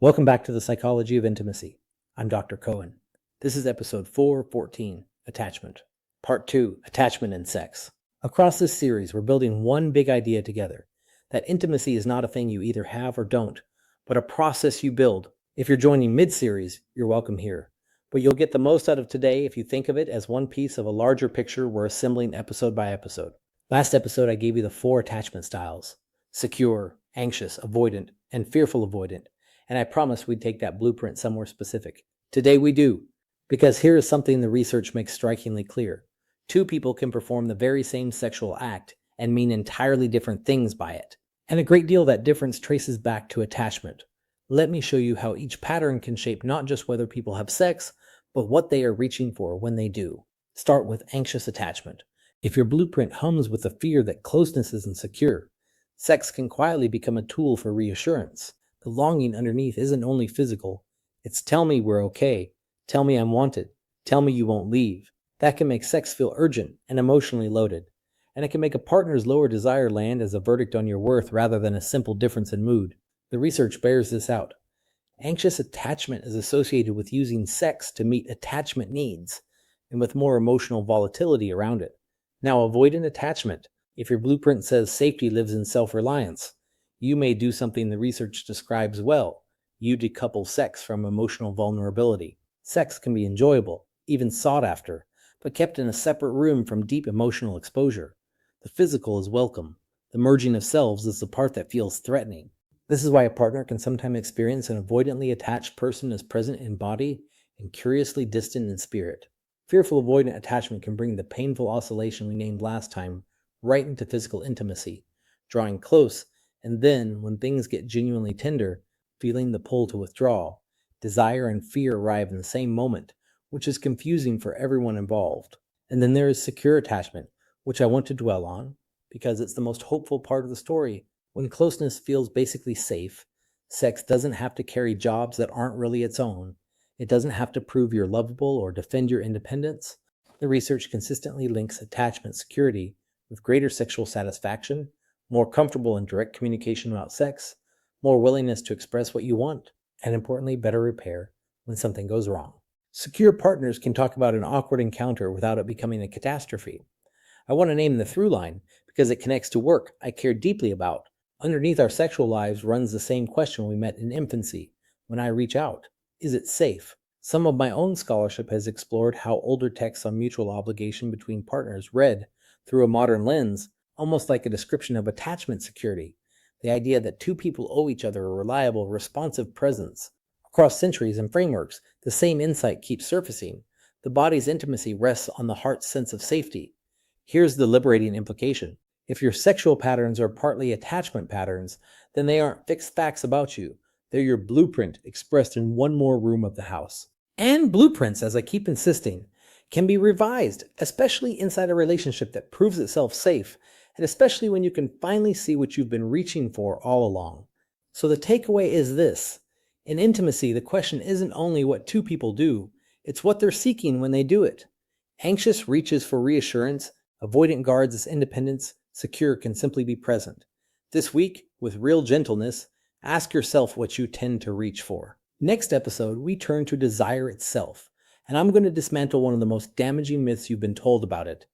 Welcome back to the Psychology of Intimacy. I'm Dr. Cohen. This is episode 414, Attachment. Part 2, Attachment and Sex. Across this series, we're building one big idea together, that intimacy is not a thing you either have or don't, but a process you build. If you're joining mid-series, you're welcome here. But you'll get the most out of today if you think of it as one piece of a larger picture we're assembling episode by episode. Last episode, I gave you the 4 attachment styles: secure, anxious, avoidant, and fearful avoidant. And I promised we'd take that blueprint somewhere specific. Today we do, because here is something the research makes strikingly clear. 2 people can perform the very same sexual act and mean entirely different things by it. And a great deal of that difference traces back to attachment. Let me show you how each pattern can shape not just whether people have sex, but what they are reaching for when they do. Start with anxious attachment. If your blueprint hums with the fear that closeness isn't secure, sex can quietly become a tool for reassurance. The longing underneath isn't only physical. It's tell me we're okay, tell me I'm wanted, tell me you won't leave. That can make sex feel urgent and emotionally loaded. And it can make a partner's lower desire land as a verdict on your worth rather than a simple difference in mood. The research bears this out. Anxious attachment is associated with using sex to meet attachment needs and with more emotional volatility around it. Now, avoidant attachment, if your blueprint says safety lives in self-reliance, you may do something the research describes well. You decouple sex from emotional vulnerability. Sex can be enjoyable, even sought after, but kept in a separate room from deep emotional exposure. The physical is welcome. The merging of selves is the part that feels threatening. This is why a partner can sometimes experience an avoidantly attached person as present in body and curiously distant in spirit. Fearful avoidant attachment can bring the painful oscillation we named last time right into physical intimacy, drawing close, and then, when things get genuinely tender, feeling the pull to withdraw. Desire and fear arrive in the same moment, which is confusing for everyone involved. And then there is secure attachment, which I want to dwell on, because it's the most hopeful part of the story. When closeness feels basically safe, sex doesn't have to carry jobs that aren't really its own. It doesn't have to prove you're lovable or defend your independence. The research consistently links attachment security with greater sexual satisfaction, more comfortable in direct communication about sex, more willingness to express what you want, and importantly, better repair when something goes wrong. Secure partners can talk about an awkward encounter without it becoming a catastrophe. I want to name the through line because it connects to work I care deeply about. Underneath our sexual lives runs the same question we met in infancy. When I reach out, is it safe? Some of my own scholarship has explored how older texts on mutual obligation between partners read through a modern lens almost like a description of attachment security, the idea that 2 people owe each other a reliable, responsive presence. Across centuries and frameworks, the same insight keeps surfacing. The body's intimacy rests on the heart's sense of safety. Here's the liberating implication. If your sexual patterns are partly attachment patterns, then they aren't fixed facts about you. They're your blueprint expressed in one more room of the house. And blueprints, as I keep insisting, can be revised, especially inside a relationship that proves itself safe, and especially when you can finally see what you've been reaching for all along. So the takeaway is this. In intimacy, the question isn't only what 2 people do, it's what they're seeking when they do it. Anxious reaches for reassurance, avoidant guards its independence, secure can simply be present. This week, with real gentleness, ask yourself what you tend to reach for. Next episode, we turn to desire itself, and I'm going to dismantle one of the most damaging myths you've been told about it.